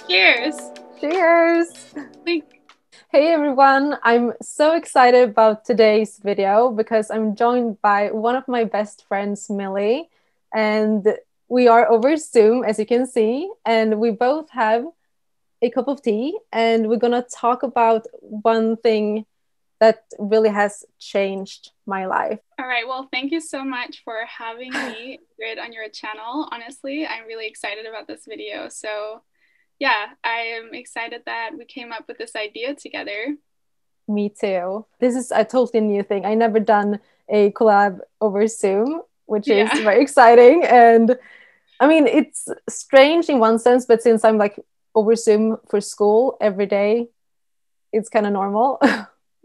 Cheers. Cheers! Like, Hey everyone, I'm so excited about today's video because I'm joined by one of my best friends, Millie, and we are over Zoom, as you can see, and we both have a cup of tea, and we're gonna talk about one thing that really has changed my life. all right. Well, thank you so much for having me, Ingrid, on your channel. Honestly, I'm really excited about this video. So, yeah, I am excited that we came up with this idea together. Me too. This is a totally new thing. I never done a collab over Zoom, which is Yeah. very exciting. And I mean, it's strange in one sense, but since I'm like over Zoom for school every day, it's kind of normal.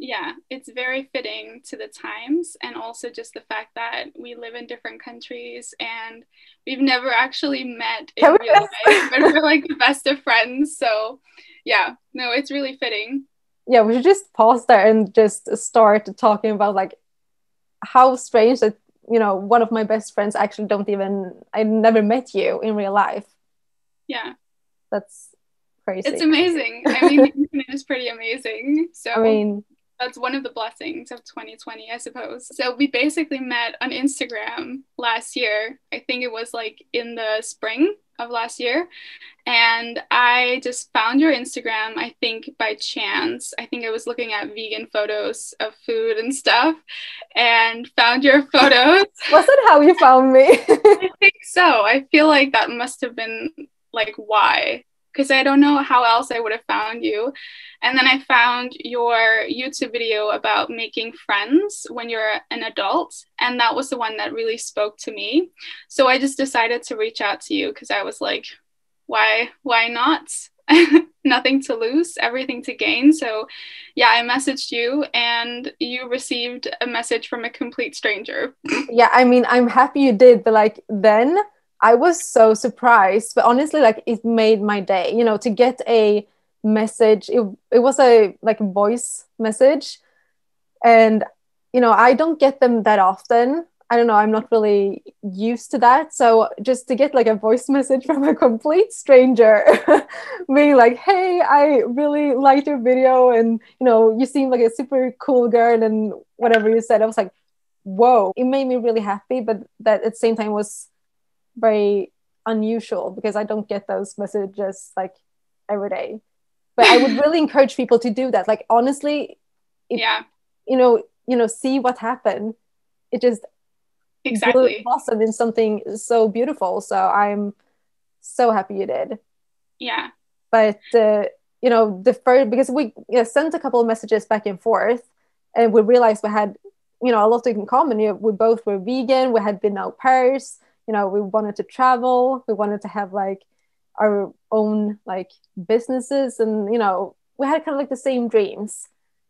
Yeah, it's very fitting to the times, and also just the fact that we live in different countries and we've never actually met Can in real life, we but we're like the best of friends. So, yeah, no, it's really fitting. yeah, we should just pause there and just start talking about like how strange that, one of my best friends actually don't even, I never met you in real life. Yeah. That's It's crazy. amazing. I mean, the internet is pretty amazing. I So mean, that's one of the blessings of 2020, I suppose. So we basically met on Instagram last year. I think it was like in the spring of last year. And I just found your Instagram, I think by chance. I think I was looking at vegan photos of food and stuff and found your photos. was that how you found me? I think so. I feel like that must have been like why, because I don't know how else I would have found you. And then I found your YouTube video about making friends when you're an adult, and that was the one that really spoke to me. So I just decided to reach out to you because I was like, why not? Nothing to lose, everything to gain. So yeah, I messaged you and you received a message from a complete stranger. Yeah, I mean, I'm happy you did, but like then I was so surprised. But honestly, like it made my day, to get a message. It was a like voice message, and I don't get them that often. I don't know, I'm not really used to that. So just to get like a voice message from a complete stranger being like, hey, I really liked your video, and you seem like a super cool girl, and whatever you said, I was like, whoa, it made me really happy, but that at the same time was very unusual because I don't get those messages like every day. But I would really encourage people to do that. Like honestly, it Yeah, see what happened. It just exactly. blossomed in something so beautiful. So I'm so happy you did. Yeah. But the first, because we sent a couple of messages back and forth, and we realized we had a lot in common. We both were vegan, we had been au pairs, we wanted to travel, we wanted to have like our own like businesses, and we had kind of like the same dreams.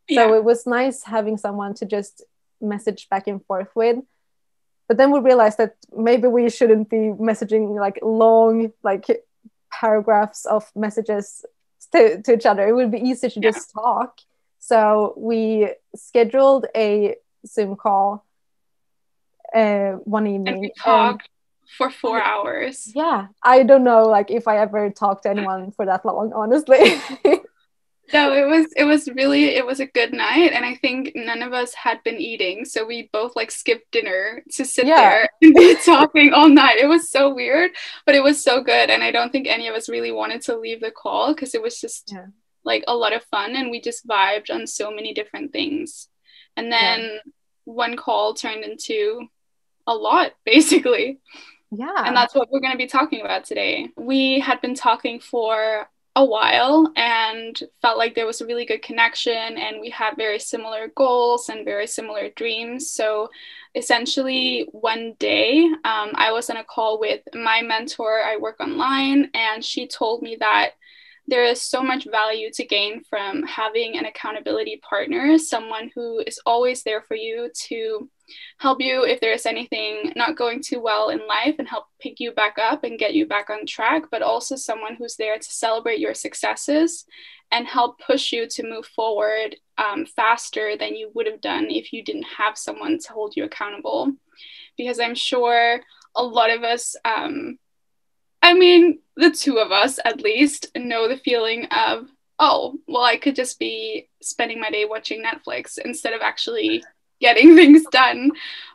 So Yeah. it was nice having someone to just message back and forth with. But then we realized that maybe we shouldn't be messaging like long like paragraphs of messages to each other. It would be easier to Yeah. just talk. So we scheduled a Zoom call one And we evening, and talked for 4 hours. yeah, I don't know like if I ever talked to anyone for that long, honestly. No, it was a good night, and I think none of us had been eating, so we both like skipped dinner to sit Yeah, there and be talking all night. It was so weird, but it was so good, and I don't think any of us really wanted to leave the call because it was just yeah, like a lot of fun, and we just vibed on so many different things. And yeah, then one call turned into a lot, basically. And yeah, that's what we're going to be talking about today. We had been talking for a while and felt like there was a really good connection, and we had very similar goals and very similar dreams. So essentially, one day I was on a call with my mentor. I work online, and she told me that there is so much value to gain from having an accountability partner, someone who is always there for you to help you if there's anything not going too well in life and help pick you back up and get you back on track, but also someone who's there to celebrate your successes and help push you to move forward faster than you would have done if you didn't have someone to hold you accountable. Because I'm sure a lot of us I mean, the two of us at least know the feeling of, oh, well, I could just be spending my day watching Netflix instead of actually getting things done.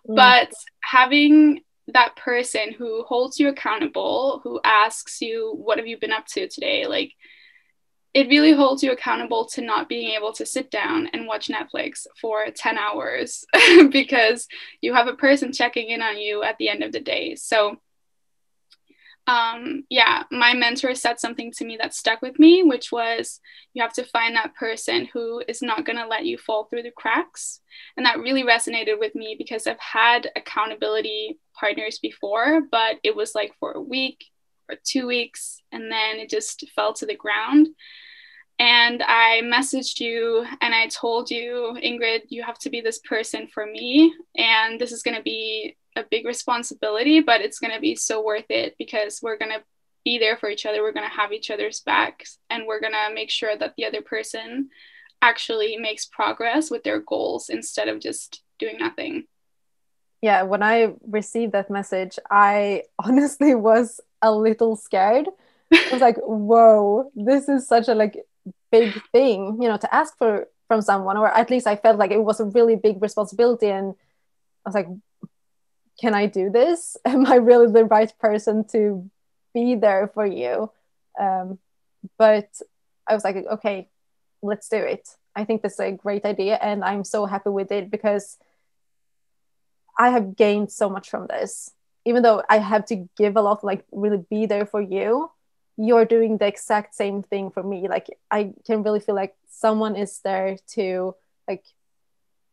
Mm. But having that person who holds you accountable, who asks you, what have you been up to today? Like, it really holds you accountable to not being able to sit down and watch Netflix for 10 hours because you have a person checking in on you at the end of the day. So, yeah, my mentor said something to me that stuck with me, which was you have to find that person who is not going to let you fall through the cracks. And that really resonated with me because I've had accountability partners before, but it was like for a week or 2 weeks, and then it just fell to the ground. And I messaged you and I told you, Ingrid, you have to be this person for me. And this is going to be a big responsibility, but it's going to be so worth it because we're going to be there for each other. We're going to have each other's backs, and we're going to make sure that the other person actually makes progress with their goals instead of just doing nothing. Yeah, when I received that message, I honestly was a little scared. I was like, whoa, this is such a like big thing, you know, to ask for from someone, or at least I felt like it was a really big responsibility. And I was like, can I do this? Am I really the right person to be there for you? But I was like, okay, let's do it. I think this is a great idea, and I'm so happy with it because I have gained so much from this. Even though I have to give a lot, like really be there for you, you're doing the exact same thing for me. Like I can really feel like someone is there to like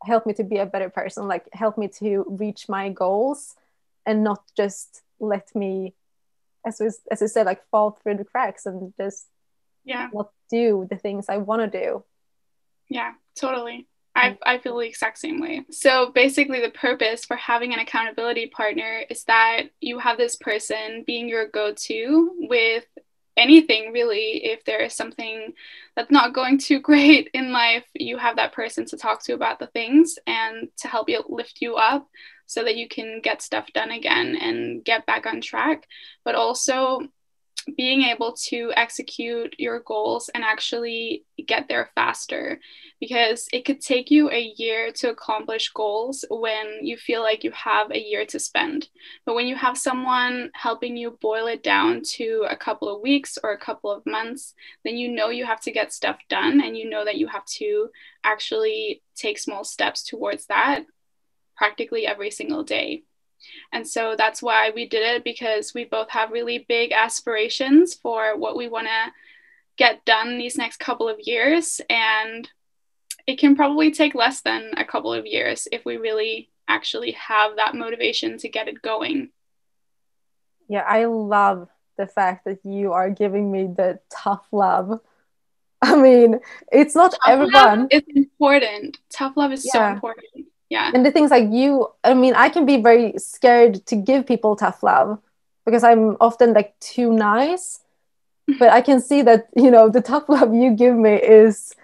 help me to be a better person, like help me to reach my goals, and not just let me, as you said, like fall through the cracks and just Yeah. not do the things I want to do. Yeah, totally. I feel the exact same way. So basically, the purpose for having an accountability partner is that you have this person being your go-to with anything, really. If there is something that's not going too great in life, you have that person to talk to about the things and to help you lift you up so that you can get stuff done again and get back on track. But also, being able to execute your goals and actually get there faster, because it could take you a year to accomplish goals when you feel like you have a year to spend. But when you have someone helping you boil it down to a couple of weeks or a couple of months, then you know you have to get stuff done, and you know that you have to actually take small steps towards that practically every single day. And so that's why we did it, because we both have really big aspirations for what we want to get done these next couple of years. And it can probably take less than a couple of years if we really actually have that motivation to get it going. Yeah, I love the fact that you are giving me the tough love. I mean, it's not Tough love everyone. is important. Tough love is so Yeah. important. Yeah. And the things like you, I mean, I can be very scared to give people tough love because I'm often like too nice. But I can see that, you know, the tough love you give me is,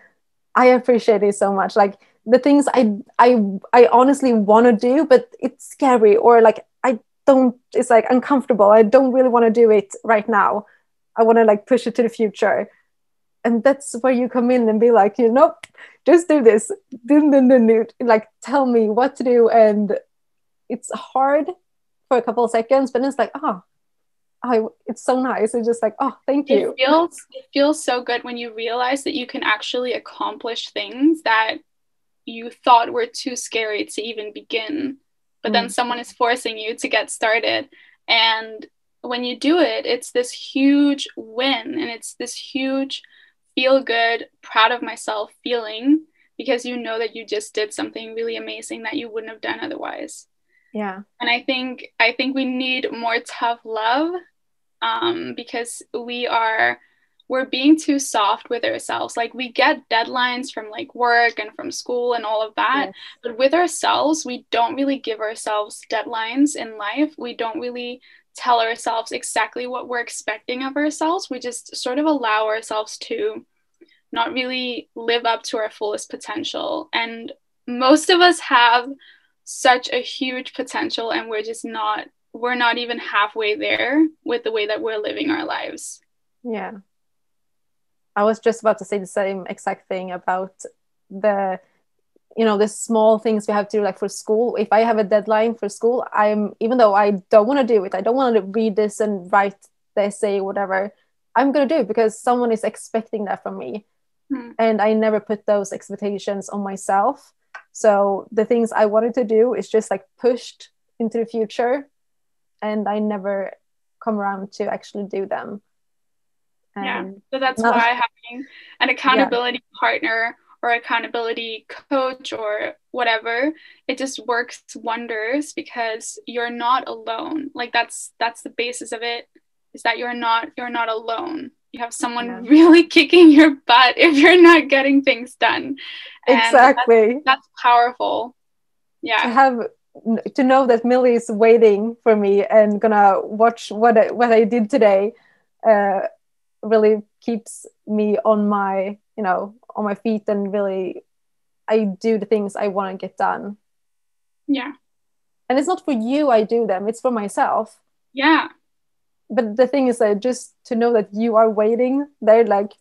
I appreciate it so much. Like the things I honestly want to do, but it's scary, or like I don't, it's like uncomfortable. I don't really want to do it right now. I want to like push it to the future. And that's where you come in and be like, you know, just do this, like tell me what to do. And it's hard for a couple of seconds, but it's like, it's so nice. It's just like, oh, thank you. It feels so good when you realize that you can actually accomplish things that you thought were too scary to even begin, but then someone is forcing you to get started. And when you do it, it's this huge win, and it's this huge feel good, proud of myself feeling, because you know that you just did something really amazing that you wouldn't have done otherwise. Yeah. And I think we need more tough love, because we're being too soft with ourselves. Like we get deadlines from like work and from school and all of that, Yes. but with ourselves, we don't really give ourselves deadlines in life. We don't really tell ourselves exactly what we're expecting of ourselves. We just sort of allow ourselves to not really live up to our fullest potential. And most of us have such a huge potential, and we're just not we're not even halfway there with the way that we're living our lives. Yeah. I was just about to say the same exact thing about the, the small things we have to do, like for school. If I have a deadline for school, even though I don't want to do it, I don't want to read this and write the essay, whatever, I'm going to do it because someone is expecting that from me. And I never put those expectations on myself. So the things I wanted to do is just like pushed into the future, and I never come around to actually do them. Yeah, so that's why having an accountability partner or accountability coach or whatever, it just works wonders because you're not alone. Like that's the basis of it, is that you're not alone. You have someone really kicking your butt if you're not getting things done. And exactly. That's powerful. Yeah. To know that Millie is waiting for me and gonna watch what I did today really keeps me on my feet, and really I do the things I want to get done. Yeah. And it's not for you I do them, it's for myself. Yeah. But the thing is that just to know that you are waiting there, like,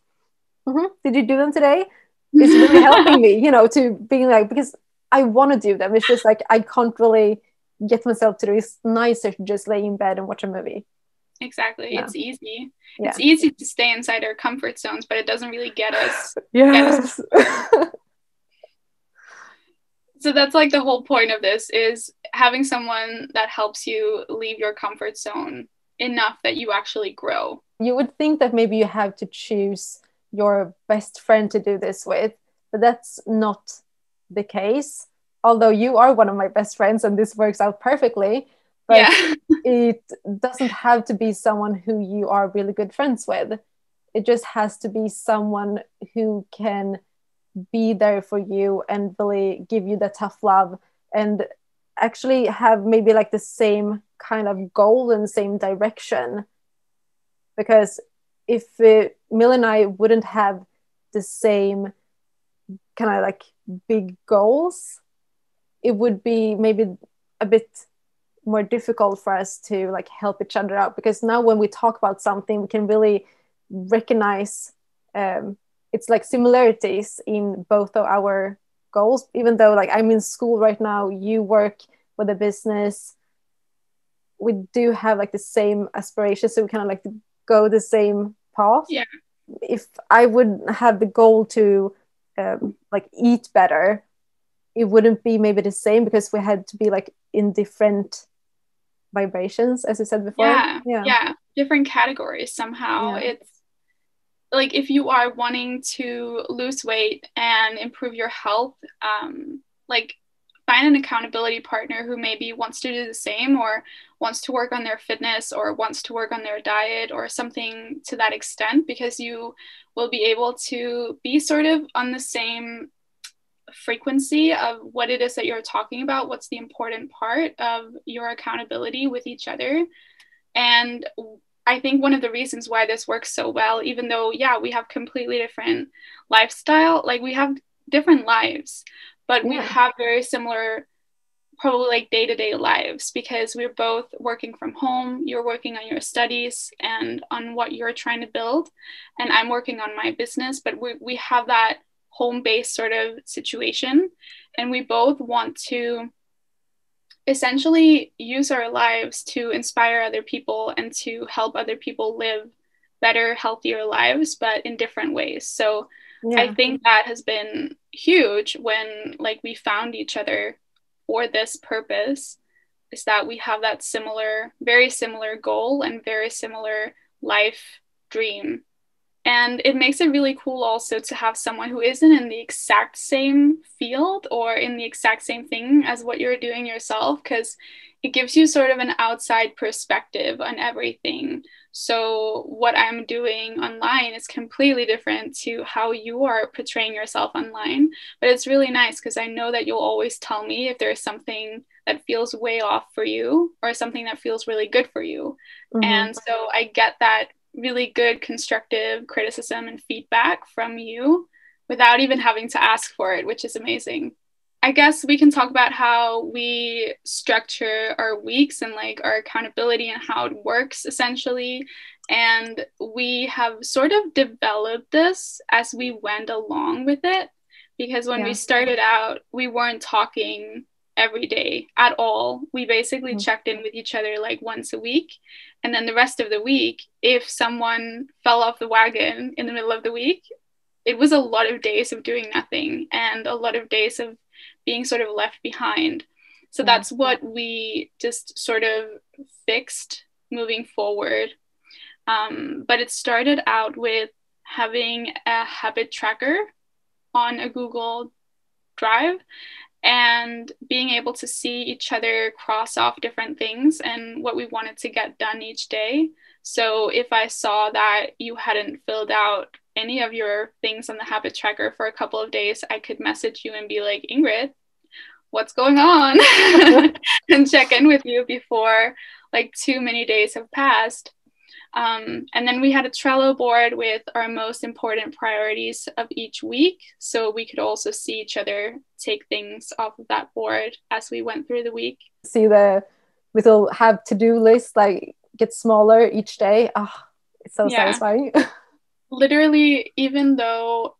did you do them today? It's really helping me, to being like, because I want to do them. It's just like I can't really get myself to do it. It's nicer to just lay in bed and watch a movie. Exactly. Yeah. It's easy. Yeah. It's easy to stay inside our comfort zones, but it doesn't really get us. Yes. So that's like the whole point of this, is having someone that helps you leave your comfort zone enough that you actually grow. You would think that maybe you have to choose your best friend to do this with, but that's not the case. Although you are one of my best friends and this works out perfectly, but it doesn't have to be someone who you are really good friends with. It just has to be someone who can be there for you and really give you the tough love, and actually have maybe like the same kind of goal and same direction. Because if Mill and I wouldn't have the same kind of like big goals, it would be maybe a bit more difficult for us to like help each other out. Because now when we talk about something, we can really recognize it's like similarities in both of our goals. Even though like I'm in school right now, you work with a business, we do have like the same aspirations, so we kind of like go the same path. Yeah. If I would have the goal to like eat better, it wouldn't be maybe the same, because we had to be like in different vibrations, as you said before. Yeah, different categories somehow. It's like if you are wanting to lose weight and improve your health, like find an accountability partner who maybe wants to do the same, or wants to work on their fitness, or wants to work on their diet, or something to that extent, because you will be able to be sort of on the same frequency of what it is that you're talking about, what's the important part of your accountability with each other. And I think one of the reasons why this works so well, even though, we have completely different lifestyle, like we have different lives, but we have very similar, probably like day-to-day lives, because we're both working from home. You're working on your studies and on what you're trying to build, and I'm working on my business, but we have that home-based sort of situation, and we both want to essentially use our lives to inspire other people and to help other people live better, healthier lives, but in different ways. So I think that has been huge when like we found each other for this purpose, is that we have that very similar goal and very similar life dream. And it makes it really cool also to have someone who isn't in the exact same field or in the exact same thing as what you're doing yourself, because it gives you sort of an outside perspective on everything. So what I'm doing online is completely different to how you are portraying yourself online. But it's really nice because I know that you'll always tell me if there's something that feels way off for you or something that feels really good for you. And so I get that really good constructive criticism and feedback from you without even having to ask for it, which is amazing. I guess we can talk about how we structure our weeks and like our accountability and how it works essentially. And we have sort of developed this as we went along with it. Because when we Yeah. started out, we weren't talking every day at all. We basically Mm. checked in with each other like once a week. And then the rest of the week, if someone fell off the wagon in the middle of the week, it was a lot of days of doing nothing and a lot of days of being sort of left behind. So Yeah. that's what we just sort of fixed moving forward. But it started out with having a habit tracker on a Google Drive and being able to see each other cross off different things and what we wanted to get done each day. So if I saw that you hadn't filled out any of your things on the habit tracker for a couple of days, I could message you and be like, Ingrid, what's going on? And check in with you before like too many days have passed. And then we had a Trello board with our most important priorities of each week. So we could also see each other take things off of that board as we went through the week. See the little have to-do list like get smaller each day. Oh, it's so satisfying. Literally, even though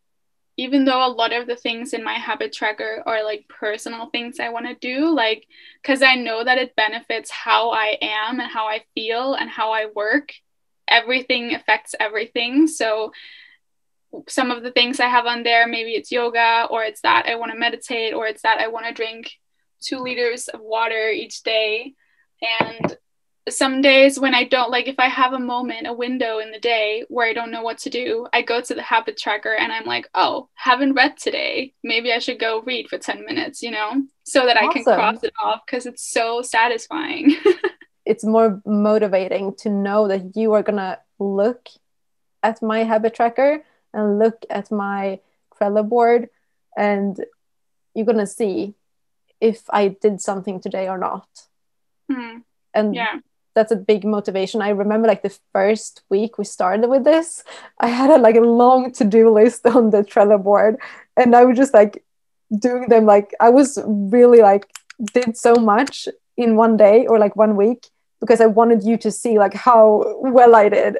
a lot of the things in my habit tracker are like personal things I want to do, like, because I know that it benefits how I am and how I feel and how I work. Everything affects everything. So some of the things I have on there, maybe it's yoga, or it's that I want to meditate, or it's that I want to drink 2 liters of water each day. And some days when I don't, like if I have a moment, a window in the day where I don't know what to do, I go to the habit tracker and I'm like, oh, haven't read today. Maybe I should go read for 10 minutes, so that I can cross it off because it's so satisfying. It's more motivating to know that you are going to look at my habit tracker and look at my Trello board and you're going to see if I did something today or not. And that's a big motivation. I remember like the first week we started with this, I had a long to-do list on the Trello board and I was just like doing them, like I was really like did so much in one day or like 1 week because I wanted you to see like how well I did.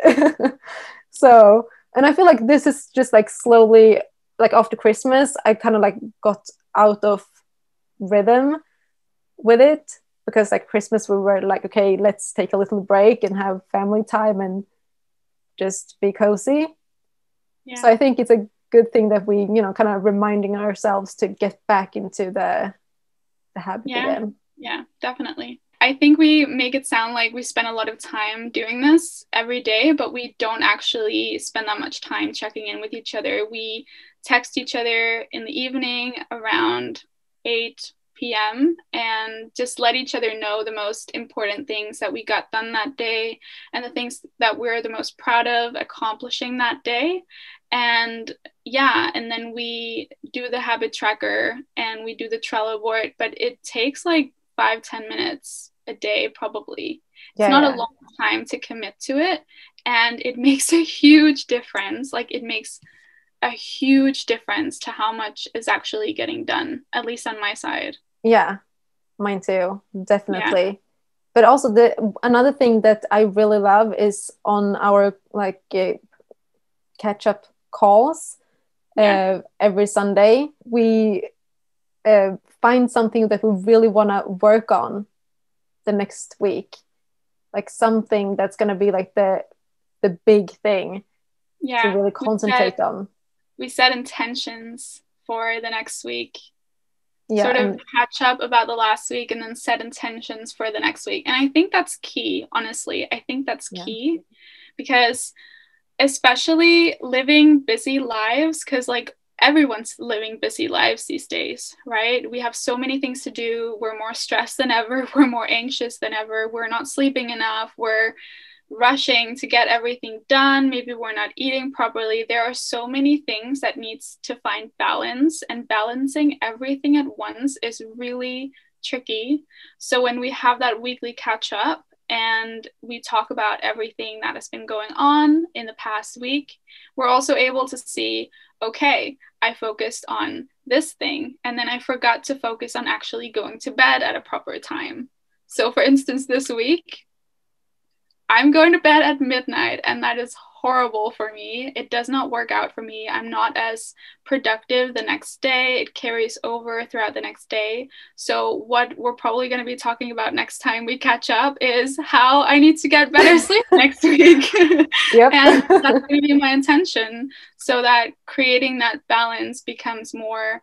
So, and I feel like this is just like slowly, like after Christmas I kind of like got out of rhythm with it, because like Christmas we were like, okay, let's take a little break and have family time and just be cozy. So I think it's a good thing that we, kind of reminding ourselves to get back into the habit again. Yeah, definitely. I think we make it sound like we spend a lot of time doing this every day, but we don't actually spend that much time checking in with each other. We text each other in the evening around 8 p.m. and just let each other know the most important things that we got done that day and the things that we're the most proud of accomplishing that day. And and then we do the habit tracker and we do the Trello board, but it takes like 5-10 minutes a day probably. It's not a long time to commit to it, and it makes a huge difference. Like it makes a huge difference to how much is actually getting done, at least on my side. Yeah, mine too, definitely. But also another thing that I really love is on our like catch up calls every Sunday we find something that we really want to work on the next week, like something that's going to be like the big thing to really concentrate on. We set intentions for the next week, sort of catch up about the last week and then set intentions for the next week. And I think that's key, honestly. I think that's key because especially living busy lives, because like everyone's living busy lives these days, right? We have so many things to do. We're more stressed than ever. We're more anxious than ever. We're not sleeping enough. We're rushing to get everything done. Maybe we're not eating properly. There are so many things that needs to find balance, and balancing everything at once is really tricky. So when we have that weekly catch up and we talk about everything that has been going on in the past week, we're also able to see, okay, I focused on this thing, and then I forgot to focus on actually going to bed at a proper time. So for instance, this week, I'm going to bed at midnight, and that is horrible for me. It does not work out for me. I'm not as productive the next day. It carries over throughout the next day. So what we're probably going to be talking about next time we catch up is how I need to get better sleep next week. Yep. And that's going to be my intention, so that creating that balance becomes more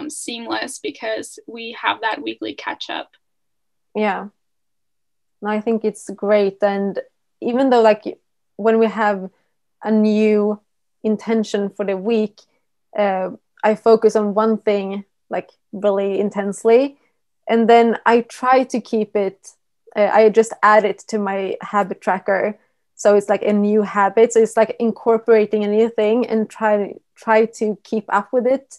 seamless, because we have that weekly catch up. Yeah. No, I think it's great. And even though like when we have a new intention for the week, I focus on one thing like really intensely, and then I try to keep it, I just add it to my habit tracker, so it's like a new habit, so it's like incorporating a new thing and try to keep up with it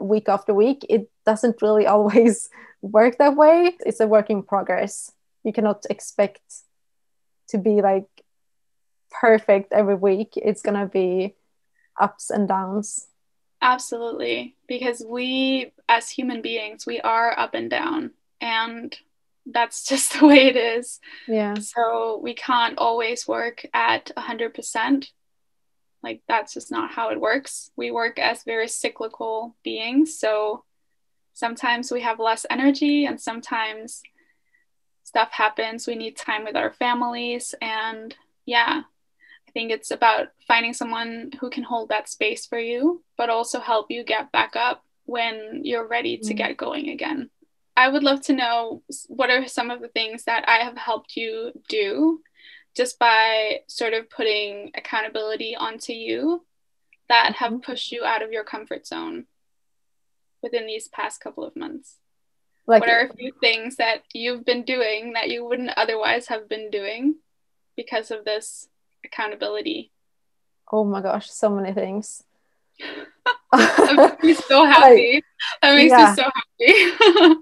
week after week. It doesn't really always work that way. It's a work in progress. You cannot expect to be like perfect every week. It's gonna be ups and downs. Absolutely, because we as human beings, we are up and down, and that's just the way it is. Yeah. So we can't always work at 100%. Like, that's just not how it works. We work as very cyclical beings. So sometimes we have less energy, and sometimes stuff happens. We need time with our families. And yeah, I think it's about finding someone who can hold that space for you, but also help you get back up when you're ready to get going again. I would love to know, what are some of the things that I have helped you do just by sort of putting accountability onto you that have pushed you out of your comfort zone within these past couple of months? Like, what are a few things that you've been doing that you wouldn't otherwise have been doing because of this accountability? Oh my gosh, so many things. That makes me so happy. That makes me so happy.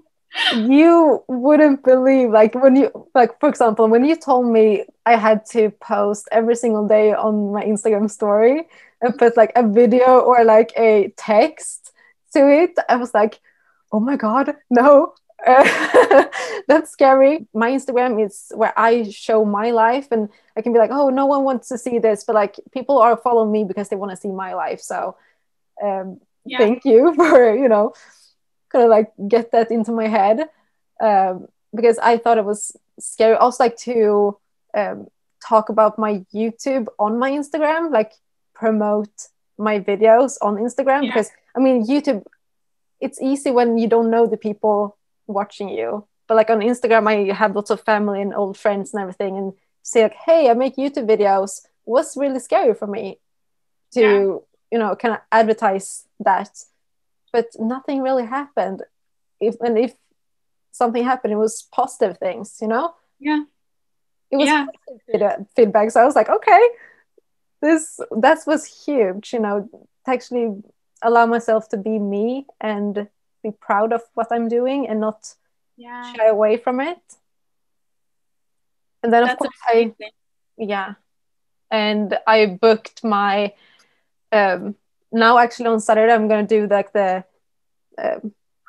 You wouldn't believe, like when you, like for example, when you told me I had to post every single day on my Instagram story and put like a video or like a text to it, I was like, oh my god, no. That's scary. My Instagram is where I show my life, and I can be like, oh, no one wants to see this, but like people are following me because they want to see my life. So thank you for, you know, kind of like get that into my head, because I thought it was scary. I also like to talk about my YouTube on my Instagram, like promote my videos on Instagram, because I mean YouTube, it's easy when you don't know the people watching you, but like on Instagram I have lots of family and old friends and everything, and say like, hey, I make YouTube videos, was really scary for me to you know, kind of advertise that, but nothing really happened. If something happened, it was positive things, you know. It was positive feedback, so I was like, okay, that was huge, you know, to actually allow myself to be me and be proud of what I'm doing and not shy away from it. And then of course and I booked my now actually on Saturday I'm gonna do like the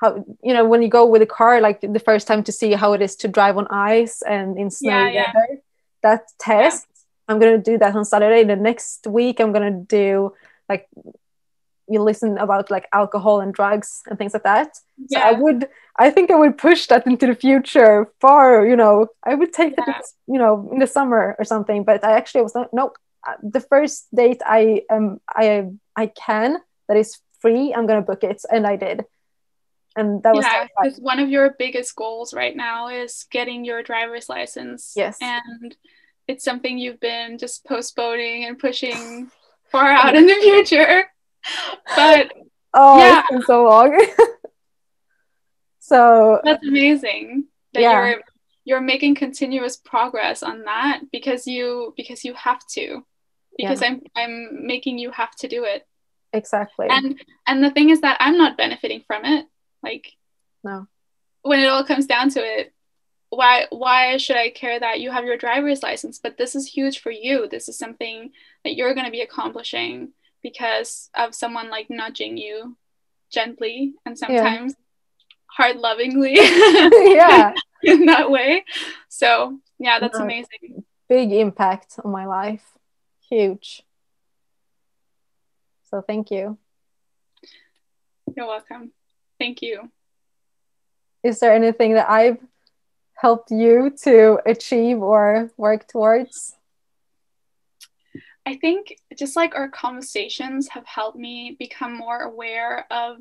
how, you know, when you go with a car, like the first time, to see how it is to drive on ice and in snow weather, that test. I'm gonna do that on Saturday. The next week I'm gonna do like, you listen about like alcohol and drugs and things like that. So I think I would push that into the future far, you know, I would take that, you know, in the summer or something, but I actually was not, no, the first date I can, that is free, I'm gonna book it, and I did. And that was because one of your biggest goals right now is getting your driver's license. Yes. And it's something you've been just postponing and pushing far out in the future. But it's been so long. So that's amazing that you're making continuous progress on that, because you have to, because I'm making you have to do it. Exactly. And the thing is that I'm not benefiting from it. Like, no. When it all comes down to it, why should I care that you have your driver's license? But this is huge for you. This is something that you're going to be accomplishing because of someone like nudging you gently and Yeah. sometimes hard lovingly Yeah. in that way. So yeah, that's No, amazing. big impact on my life. Huge. So thank you. You're welcome. Thank you. Is there anything that I've helped you to achieve or work towards? I think just like our conversations have helped me become more aware of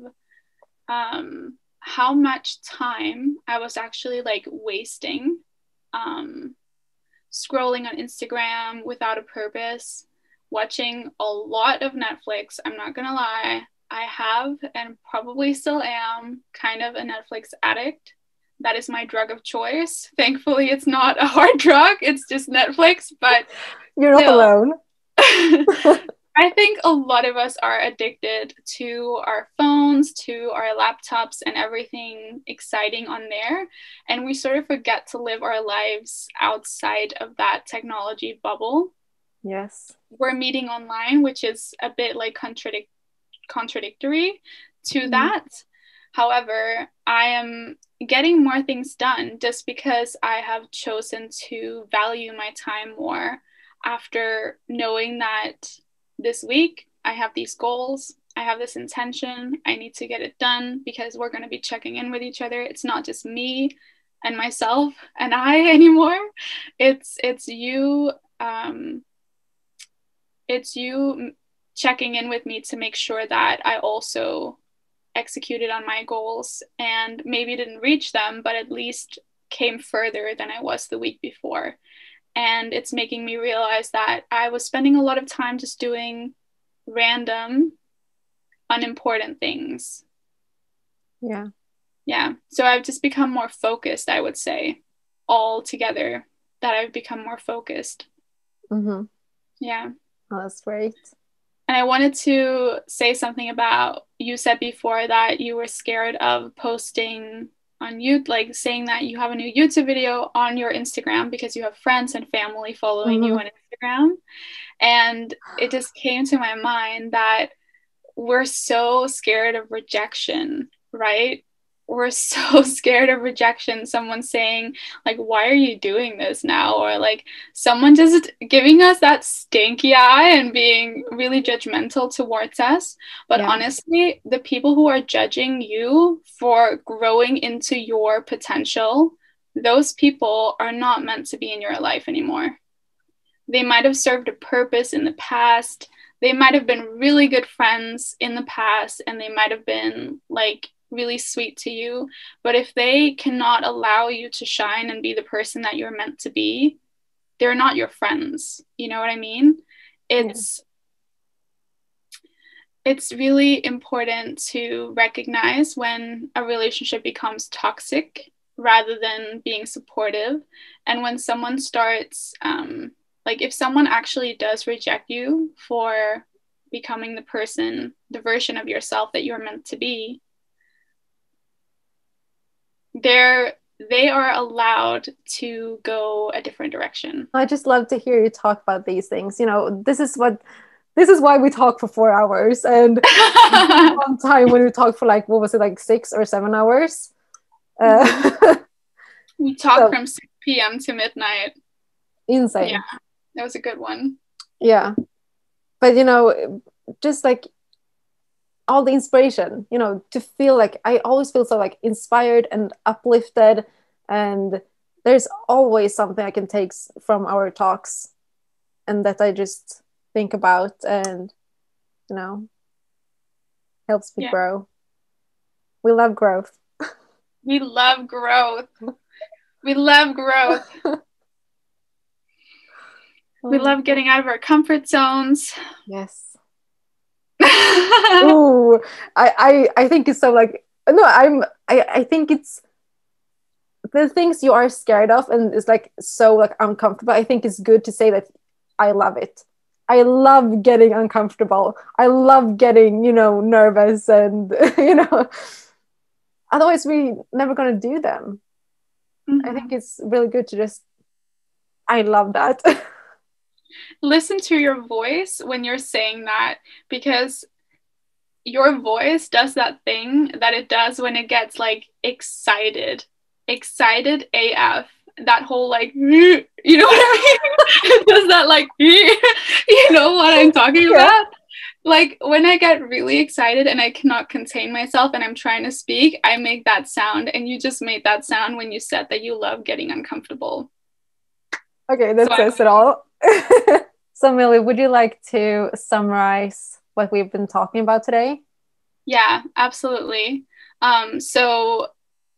how much time I was actually like wasting scrolling on Instagram without a purpose, watching a lot of Netflix. I'm not gonna lie, I have and probably still am kind of a Netflix addict. That is my drug of choice. Thankfully, it's not a hard drug, it's just Netflix, but You're not still. alone. I think a lot of us are addicted to our phones, to our laptops, and everything exciting on there. And we sort of forget to live our lives outside of that technology bubble. Yes. We're meeting online, which is a bit like contradictory to that. However, I am getting more things done just because I have chosen to value my time more after knowing that this week I have these goals, I have this intention, I need to get it done because we're going to be checking in with each other. It's not just me and myself and I anymore. It's you it's you checking in with me to make sure that I also executed on my goals and maybe didn't reach them, but at least came further than I was the week before. And it's making me realize that I was spending a lot of time just doing random, unimportant things. Yeah. Yeah. So I've just become more focused, I would say, all together, that I've become more focused. Mm-hmm. Yeah. Oh, that's great. And I wanted to say something about, you said before that you were scared of posting on YouTube, like saying that you have a new YouTube video on your Instagram because you have friends and family following you on Instagram. And it just came to my mind that we're so scared of rejection, right? We're so scared of rejection. Someone saying, like, why are you doing this now? Or like someone just giving us that stinky eye and being really judgmental towards us. But honestly, the people who are judging you for growing into your potential, those people are not meant to be in your life anymore. They might have served a purpose in the past. They might have been really good friends in the past, and they might have been like really sweet to you. But if they cannot allow you to shine and be the person that you're meant to be, they're not your friends. You know what I mean? It's really important to recognize when a relationship becomes toxic rather than being supportive. And when someone starts, like if someone actually does reject you for becoming the person, the version of yourself that you're meant to be, they are allowed to go a different direction. I just love to hear you talk about these things. You know, this is why we talk for 4 hours, and one time when we talked for like, what was it, like 6 or 7 hours? We talked from 6 p.m. to midnight. Insane. Yeah, that was a good one. Yeah. But, you know, just like all the inspiration, you know, to feel like, I always feel so like inspired and uplifted, and there's always something I can take from our talks and that I just think about, and, you know, helps me grow. We love growth. We love growth. We love growth. We love getting out of our comfort zones. Yes. Ooh, I think it's so like, no, I think it's the things you are scared of and it's like so like uncomfortable. I think it's good to say that I love it. I love getting uncomfortable. I love getting, you know, nervous, and you know, otherwise we never gonna do them. I think Mm-hmm. it's really good to just, I love that. Listen to your voice when you're saying that, because your voice does that thing that it does when it gets like excited AF. That whole like, you know what I mean? It does that like, you know what I'm talking Yeah. about? Like when I get really excited and I cannot contain myself and I'm trying to speak, I make that sound. And you just made that sound when you said that you love getting uncomfortable. Okay, So that says it all. So, Millie, would you like to summarize what we've been talking about today? yeah, absolutely. So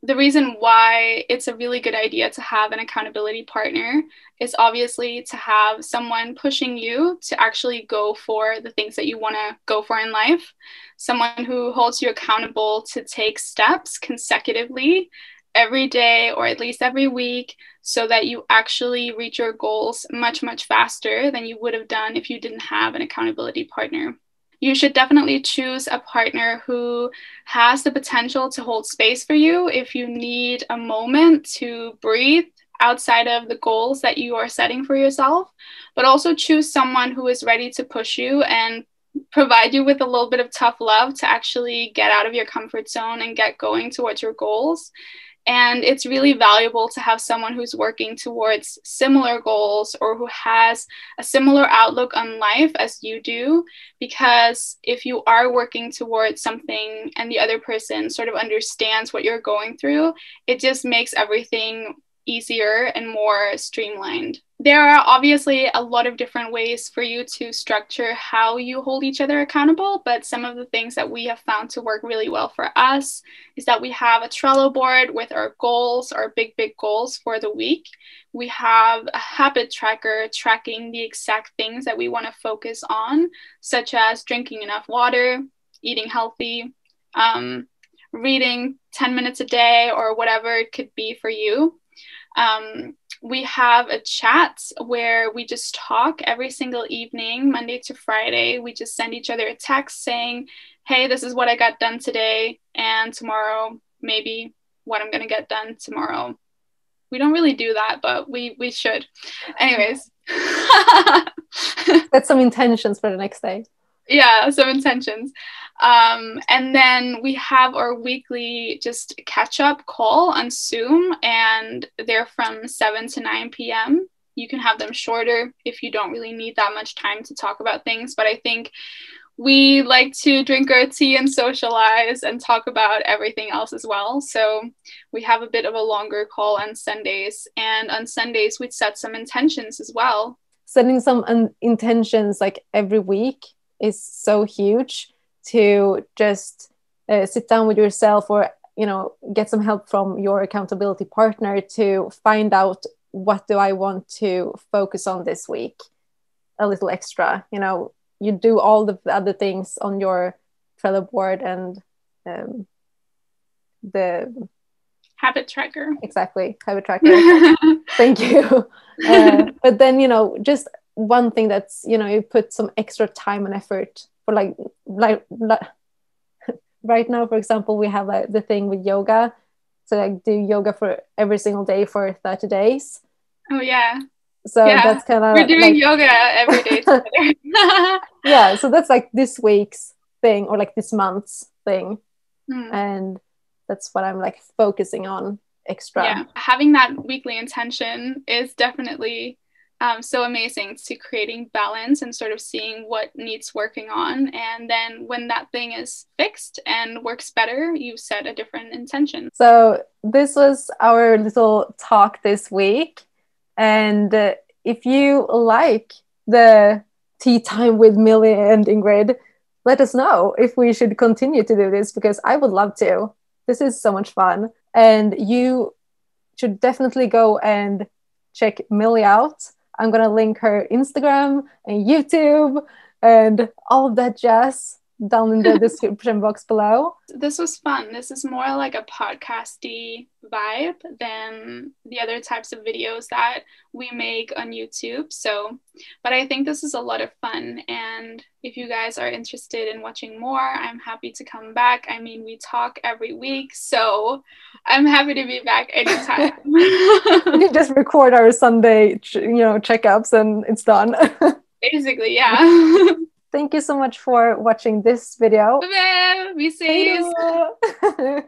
the reason why it's a really good idea to have an accountability partner is obviously to have someone pushing you to actually go for the things that you want to go for in life, someone who holds you accountable to take steps consecutively every day or at least every week so that you actually reach your goals much, much faster than you would have done if you didn't have an accountability partner. You should definitely choose a partner who has the potential to hold space for you if you need a moment to breathe outside of the goals that you are setting for yourself, but also choose someone who is ready to push you and provide you with a little bit of tough love to actually get out of your comfort zone and get going towards your goals. And it's really valuable to have someone who's working towards similar goals or who has a similar outlook on life as you do. Because if you are working towards something and the other person sort of understands what you're going through, it just makes everything easier and more streamlined. There are obviously a lot of different ways for you to structure how you hold each other accountable, but some of the things that we have found to work really well for us is that we have a Trello board with our goals, our big, big goals for the week. We have a habit tracker tracking the exact things that we want to focus on, such as drinking enough water, eating healthy, reading 10 minutes a day, or whatever it could be for you. We have a chat where we just talk every single evening, Monday to Friday. We just send each other a text saying, hey, this is what I got done today, and tomorrow, maybe what I'm going to get done tomorrow. We don't really do that, but we should. Anyways. Set some intentions for the next day. Yeah, some intentions. And then we have our weekly just catch up call on Zoom, and they're from 7 to 9 p.m. You can have them shorter if you don't really need that much time to talk about things. But I think we like to drink our tea and socialize and talk about everything else as well. So we have a bit of a longer call on Sundays. And on Sundays, we'd set some intentions as well. Setting some intentions like every week is so huge, to just sit down with yourself, or get some help from your accountability partner to find out, what do I want to focus on this week, a little extra. You do all the other things on your Trello board and the habit tracker. Exactly, habit tracker. Thank you. But then just one thing that's you put some extra time and effort for, like right now, for example, we have the thing with yoga, so I do yoga for every single day for 30 days. Oh yeah. So yeah, that's kind of, we're doing yoga every day together. Yeah, so that's like this week's thing, or like this month's thing. And that's what I'm like focusing on extra. Yeah, having that weekly intention is definitely so amazing to creating balance and sort of seeing what needs working on. And then when that thing is fixed and works better, you set a different intention. So this was our little talk this week. And if you like the tea time with Millie and Ingrid, let us know if we should continue to do this, because I would love to. This is so much fun. And you should definitely go and check Millie out. I'm going to link her Instagram and YouTube and all of that jazz down in the description box below. This was fun. This is more like a podcasty vibe than the other types of videos that we make on YouTube. So, but I think this is a lot of fun. And if you guys are interested in watching more, I'm happy to come back. I mean, we talk every week, so I'm happy to be back anytime. We just record our Sunday, checkups, and it's done. Basically, yeah. Thank you so much for watching this video. Vi ses!